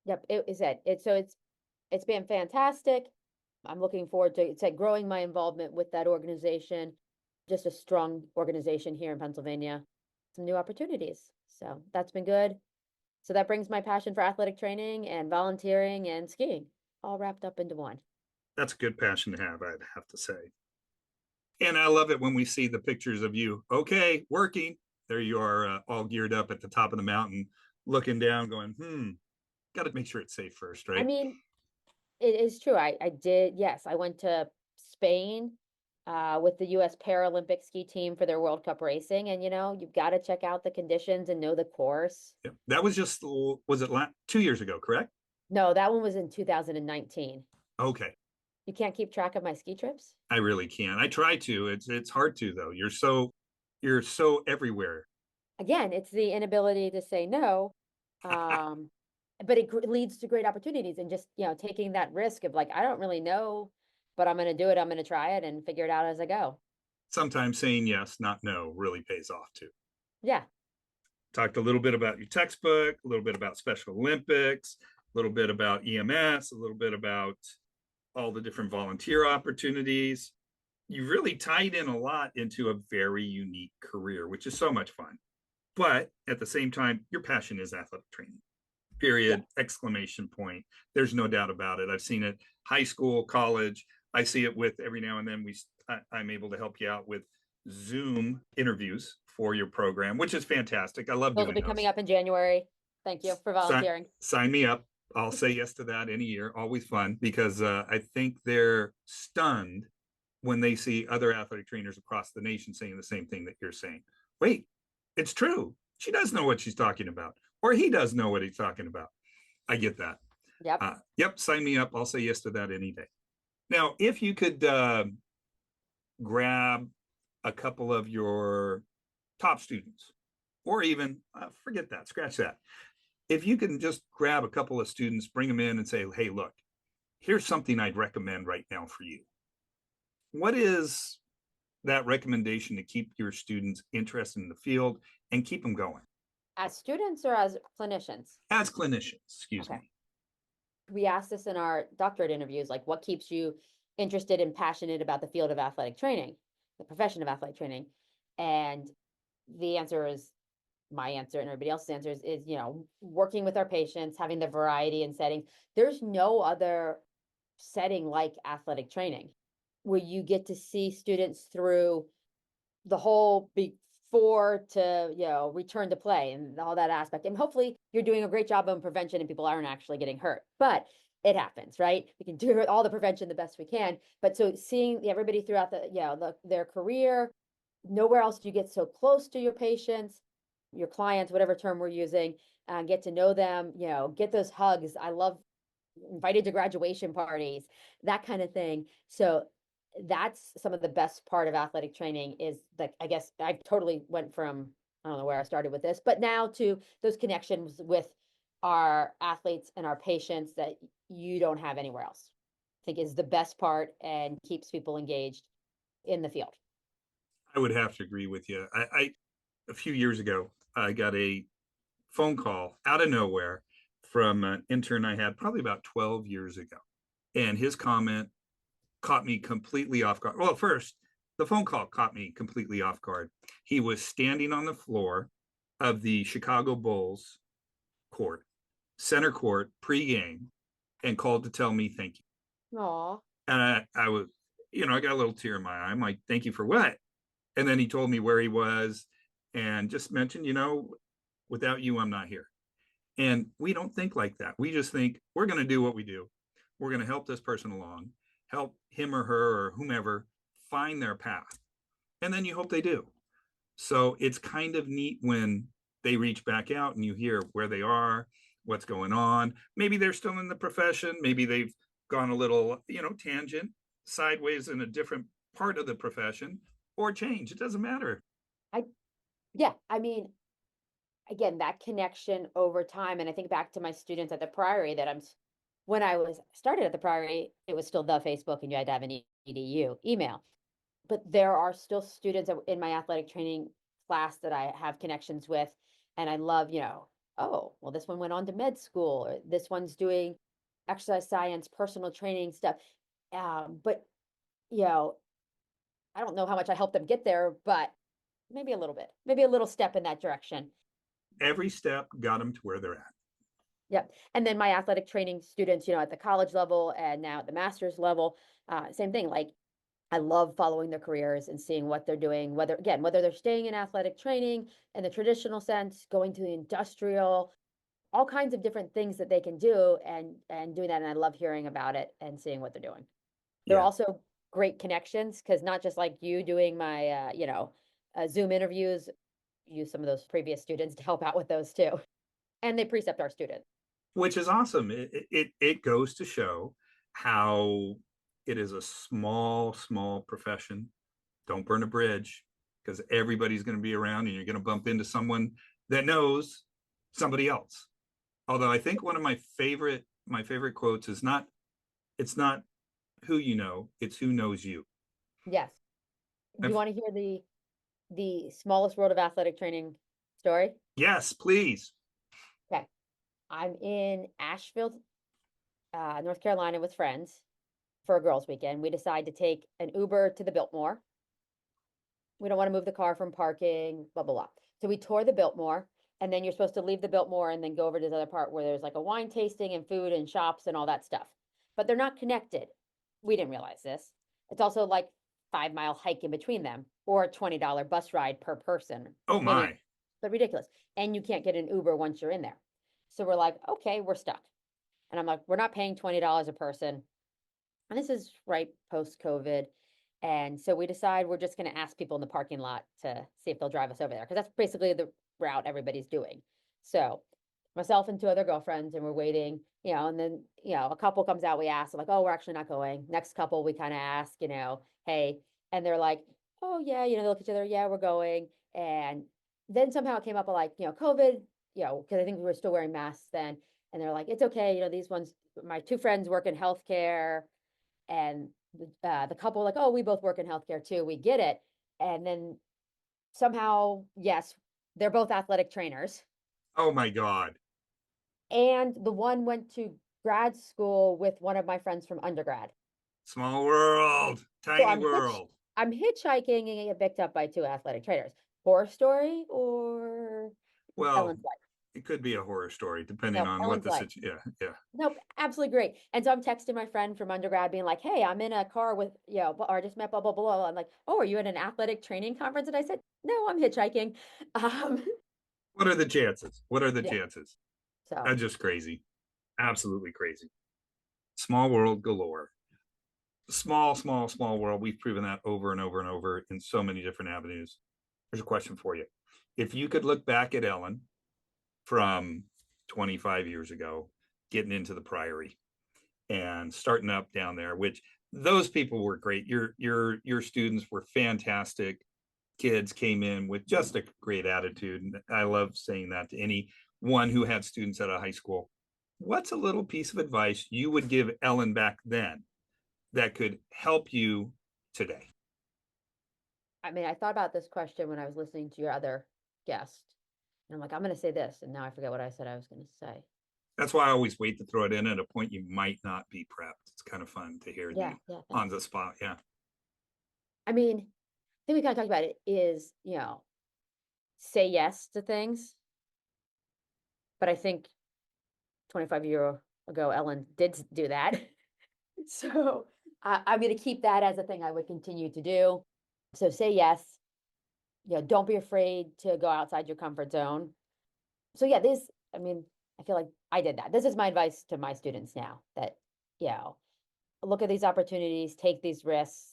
Yep. It is it. It's been fantastic. I'm looking forward to it's like growing my involvement with that organization. Just a strong organization here in Pennsylvania. Some new opportunities. So that's been good. So that brings my passion for athletic training and volunteering and skiing all wrapped up into one. That's a good passion to have, I'd have to say. And I love it when we see the pictures of you. Okay, working. There you are, all geared up at the top of the mountain, looking down, going, got to make sure it's safe first, I right? mean, it is true. I did, yes, I went to Spain with the US Paralympic ski team for their World Cup racing. And you've got to check out the conditions and know the course. Yeah. That was just, was it 2 years ago, correct? No, that one was in 2019. Okay. You can't keep track of my ski trips? I really can. I try to. It's hard to though. You're so everywhere. Again, it's the inability to say no. Um, but it leads to great opportunities and just, taking that risk of like, I don't really know, but I'm going to do it. I'm going to try it and figure it out as I go. Sometimes saying yes, not no, really pays off too. Yeah. Talked a little bit about your textbook, a little bit about Special Olympics, a little bit about EMS, a little bit about all the different volunteer opportunities. You really tied in a lot into a very unique career, which is so much fun. But at the same time, your passion is athletic training. Yeah. Period, exclamation point. There's no doubt about it. I've seen it high school, college. I see it with every now and then I'm able to help you out with Zoom interviews for your program, which is fantastic. I love Those will doing be coming those. up in January. Thank you for Sign, volunteering. sign me up. I'll say yes to that any year. Always fun because I think they're stunned when they see other athletic trainers across the nation saying the same thing that you're saying. Wait, it's true. She does know what she's talking about, or he does know what he's talking about. I get that. Yep. Yep, sign me up. I'll say yes to that any day. Now, if you could grab a couple of your top students, or even forget that, scratch that. If you can just grab a couple of students, bring them in and say, hey, look, here's something I'd recommend right now for you. What is that recommendation to keep your students interested in the field and keep them going? As students or as clinicians? As clinicians, excuse Okay. me. We asked this in our doctorate interviews, like what keeps you interested and passionate about the field of athletic training, the profession of athletic training? And the answer is my answer and everybody else's answers is, working with our patients, having the variety in settings. There's no other setting like athletic training where you get to see students through the whole before to return to play and all that aspect, and hopefully you're doing a great job on prevention and people aren't actually getting hurt, but it happens, right? We can do all the prevention the best we can, but so seeing everybody throughout their career, nowhere else do you get so close to your patients, your clients, whatever term we're using, get to know them, get those hugs. I love invited to graduation parties, that kind of thing. So that's some of the best part of athletic training is that I guess I totally went from, I don't know where I started with this, but now to those connections with our athletes and our patients that you don't have anywhere else. I think is the best part and keeps people engaged in the field. I would have to agree with you. A few years ago, I got a phone call out of nowhere from an intern I had probably about 12 years ago. And his comment caught me completely off guard. Well, first, the phone call caught me completely off guard. He was standing on the floor of the Chicago Bulls court, center court, pregame, and called to tell me thank you. Aw. And I was, I got a little tear in my eye. I'm like, thank you for what? And then he told me where he was and just mentioned, without you, I'm not here. And we don't think like that. We just think we're going to do what we do. We're going to help this person along, help him or her or whomever find their path. And then you hope they do. So it's kind of neat when they reach back out and you hear where they are, what's going on. Maybe they're still in the profession. Maybe they've gone a little, tangent sideways in a different part of the profession or change. It doesn't matter. Yeah, I mean, again, that connection over time. And I think back to my students at the Priory when I was started at the Priory, it was still the Facebook and you had to have an EDU email. But there are still students in my athletic training class that I have connections with. And I love, oh, well, this one went on to med school, or this one's doing exercise science, personal training stuff. But, I don't know how much I helped them get there, but maybe a little bit, maybe a little step in that direction. Every step got them to where they're at. Yep. And then my athletic training students, at the college level and now at the master's level, same thing. Like I love following their careers and seeing what they're doing, whether they're staying in athletic training in the traditional sense, going to the industrial, all kinds of different things that they can do and doing that. And I love hearing about it and seeing what they're doing. They're Yeah. also great connections because not just like you doing my, Zoom interviews, use some of those previous students to help out with those too. And they precept our students. Which is awesome. It goes to show how it is a small profession. Don't burn a bridge because everybody's going to be around and you're going to bump into someone that knows somebody else. Although I think one of my favorite quotes is it's not who you know, it's who knows you. Yes. Do you want to hear the smallest world of athletic training story? Yes, please. Okay. I'm in Asheville, North Carolina with friends. for a girls' weekend. We decide to take an Uber to the Biltmore. We don't want to move the car from parking, blah, blah, blah. So we tour the Biltmore, and then you're supposed to leave the Biltmore and then go over to the other part where there's like a wine tasting and food and shops and all that stuff. But they're not connected. We didn't realize this. It's also like 5 mile hike in between them or a $20 bus ride per person, Oh meaning, my. but ridiculous. And you can't get an Uber once you're in there. So we're like, okay, we're stuck. And I'm like, we're not paying $20 a person. And this is right post COVID. And so we decide we're just going to ask people in the parking lot to see if they'll drive us over there because that's basically the route everybody's doing. So myself and two other girlfriends, and we're waiting, and then, a couple comes out, we ask, like, oh, we're actually not going. Next couple, we kind of ask, hey, and they're like, oh, yeah, they look at each other, yeah, we're going. And then somehow it came up like, COVID, because I think we were still wearing masks then. And they're like, it's okay, these ones, my two friends work in healthcare, and the couple like, oh, we both work in healthcare too. We get it. And then somehow, yes, they're both athletic trainers. Oh my God. And the one went to grad school with one of my friends from undergrad. Small world, So tiny world. I'm hitchhiking and get picked up by two athletic trainers. Horror story or Well, Ellen's life? it could be a horror story depending No, on what Ellen's the life. situation. Yeah, yeah. Nope, absolutely great. And so I'm texting my friend from undergrad being like, hey, I'm in a car with, or I just met blah, blah, blah. I'm like, oh, are you at an athletic training conference? And I said, no, I'm hitchhiking. Um, What are the chances? What are the yeah, chances? so That's just crazy. Absolutely crazy. Small world galore. Small, small, small world. We've proven that over and over and over in so many different avenues. Here's a question for you. If you could look back at Ellen from 25 years ago, getting into the Priory and starting up down there, which those people were great. Your students were fantastic. Kids came in with just a great attitude. And I love saying that to anyone who had students at a high school. What's a little piece of advice you would give Ellen back then that could help you today? I mean, I thought about this question when I was listening to your other guest. And I'm like, I'm going to say this. And now I forget what I said I was going to say. That's why I always wait to throw it in at a point you might not be prepped. It's kind of fun to hear Yeah, the yeah, on thanks. the spot. Yeah. I mean, I think we kind of talked about it is, say yes to things. But I think 25 years ago, Ellen did do that. So I'm going to keep that as a thing I would continue to do. So say yes. Don't be afraid to go outside your comfort zone. So yeah, I mean, I feel like I did that. This is my advice to my students now that, you know, look at these opportunities, take these risks.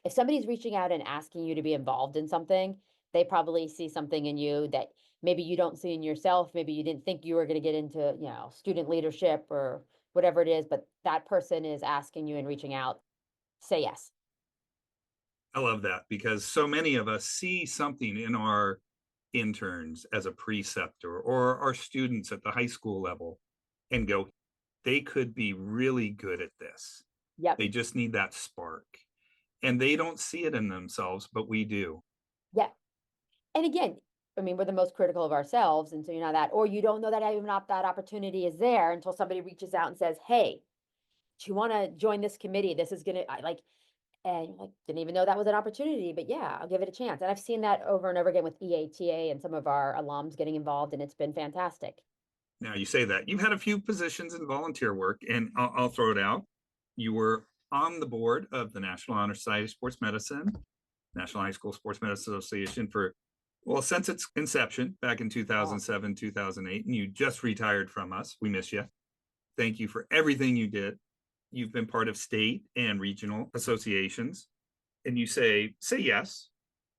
If somebody's reaching out and asking you to be involved in something, they probably see something in you that maybe you don't see in yourself. Maybe you didn't think you were going to get into, student leadership or whatever it is, but that person is asking you and reaching out. Say yes. I love that because so many of us see something in our interns as a preceptor or our students at the high school level and go, they could be really good at this. Yep. They just need that spark. And they don't see it in themselves, but we do. Yeah. And again, I mean, we're the most critical of ourselves. And so you're not that, or you don't know that even not that opportunity is there until somebody reaches out and says, hey, do you want to join this committee? This is going to like, and you're like, didn't even know that was an opportunity, but yeah, I'll give it a chance. And I've seen that over and over again with EATA and some of our alums getting involved, and it's been fantastic. Now you say that you've had a few positions in volunteer work, and I'll throw it out. You were on the board of the National Honor Society of Sports Medicine, National High School Sports Medicine Association for, well, since its inception back in Oh, 2007, 2008, and you just retired from us. We miss you. Thank you for everything you did. You've been part of state and regional associations, and you say yes,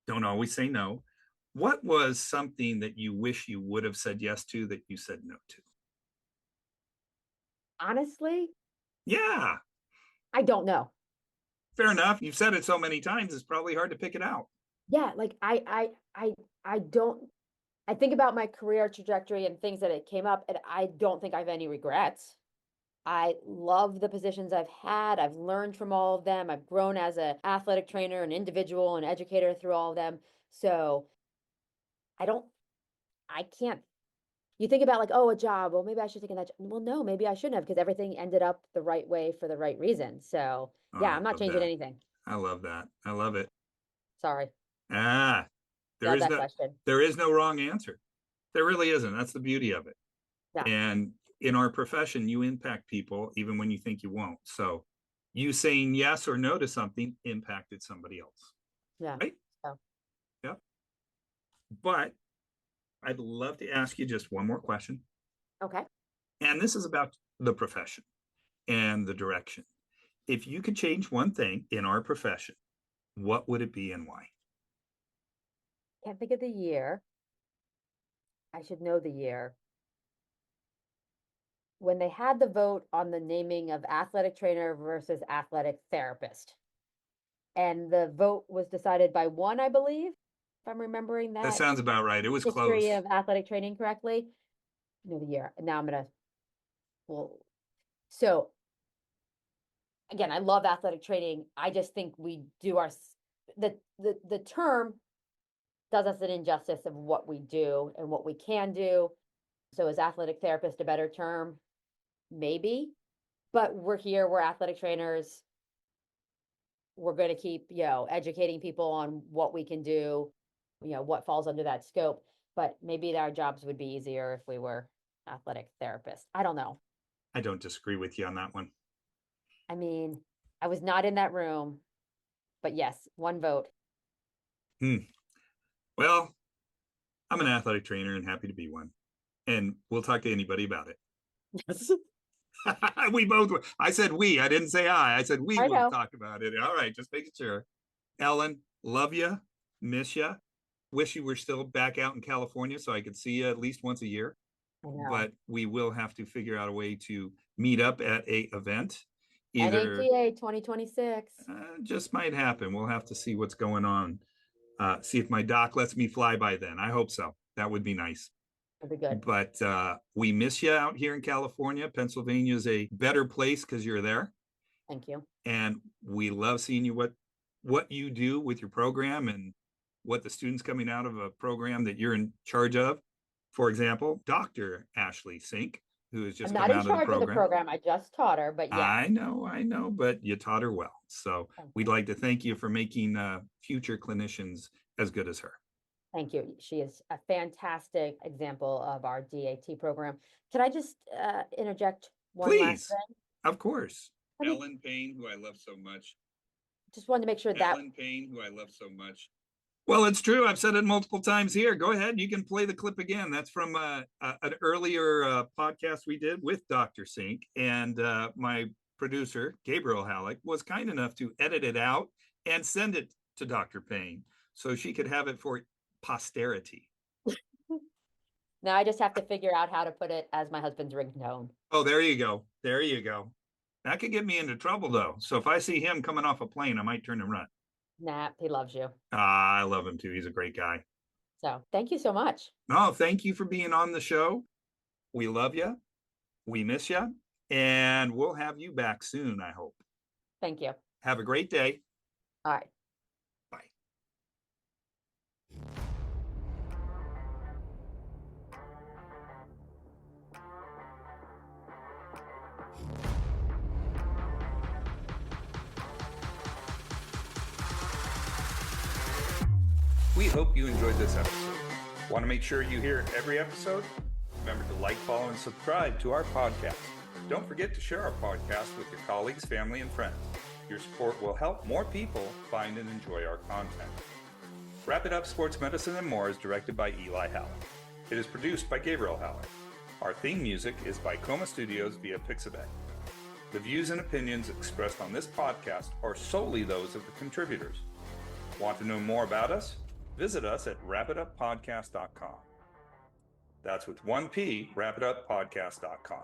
don't always say no. What was something that you wish you would have said yes to that you said no to? honestly, Yeah, I don't know. fair enough. You've said it so many times, it's probably hard to pick it out. Yeah, like I don't. I think about my career trajectory and things that it came up, and I don't think I have any regrets. I love the positions I've had. I've learned from all of them. I've grown as an athletic trainer, an individual, an educator through all of them. So I don't, I can't you think about like, oh, a job, well, maybe I should take that. Well, no, maybe I shouldn't have because everything ended up the right way for the right reason. So Oh, yeah, I I'm not love changing that. anything. I love that. I love it. Sorry. Ah, there Love is that no question. there is no wrong answer. There really isn't. That's the beauty of it. Yeah. And in our profession, you impact people even when you think you won't. So you saying yes or no to something impacted somebody else, Yeah. right? So, Yep. But I'd love to ask you just one more question. okay. And this is about the profession and the direction. If you could change one thing in our profession, what would it be and why? Can't think of the year. I should know the year. When they had the vote on the naming of athletic trainer versus athletic therapist. And the vote was decided by one, I believe, if I'm remembering That that sounds about right. It was history close. of athletic training correctly. I know the year. Now I'm gonna, well, so again, I love athletic training. I just think we do the term does us an injustice of what we do and what we can do. So is athletic therapist a better term? Maybe, but we're here, we're athletic trainers. We're going to keep, educating people on what we can do, what falls under that scope. But maybe our jobs would be easier if we were athletic therapists. I don't know. I don't disagree with you on that one. I mean, I was not in that room, but yes, one vote. Well, I'm an athletic trainer and happy to be one. And we'll talk to anybody about it. We both were. I said we. I didn't say I. I said we I will know. talk about it. All right, just making sure. Ellen, love you, miss you. Wish you were still back out in California so I could see you at least once a year. I know. But we will have to figure out a way to meet up at a event. Either NATA 2026. just might happen. We'll have to see what's going on. See if my doc lets me fly by then. I hope so. That would be nice. That'd be good. But we miss you out here in California. Pennsylvania is a better place because you're there, Thank you. and we love seeing you what you do with your program and what the students coming out of a program that you're in charge of. For example, Dr. Ashley Sink, who has I'm just not come in out of the charge of the program. program. I just taught her, but yes. I know, but you taught her well. So we'd like to thank you for making future clinicians as good as her. Thank you. She is a fantastic example of our DAT program. Can I just interject one last Please, thing? of course. I mean, Ellen Payne, who I love so much. just wanted to make sure that Ellen Payne, who I love so much. Well, it's true. I've said it multiple times here. Go ahead. You can play the clip again. That's from an earlier podcast we did with Dr. Sink. And my producer, Gabriel Halleck, was kind enough to edit it out and send it to Dr. Payne so she could have it for posterity. now I just have to figure out how to put it as my husband's ringtone. Oh, there you go. There you go. That could get me into trouble, though. So if I see him coming off a plane, I might turn and run. Nah, he loves you. I love him too. He's a great guy. So thank you so much. No, thank you for being on the show. We love you. We miss you. And we'll have you back soon, I hope. Thank you. Have a great day. All right. Bye. We hope you enjoyed this episode. Want to make sure you hear every episode? Remember to like, follow, and subscribe to our podcast. Don't forget to share our podcast with your colleagues, family, and friends. Your support will help more people find and enjoy our content. Wrap It Up Sports Medicine and More is directed by Eli Halleck. It is produced by Gabriel Halleck. Our theme music is by Coma Studios via Pixabay. The views and opinions expressed on this podcast are solely those of the contributors. Want to know more about us? Visit us at wrapituppodcast.com. That's with one P, wrapituppodcast.com.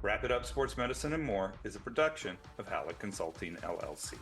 Wrap It Up Sports Medicine and More is a production of Halleck Consulting, LLC.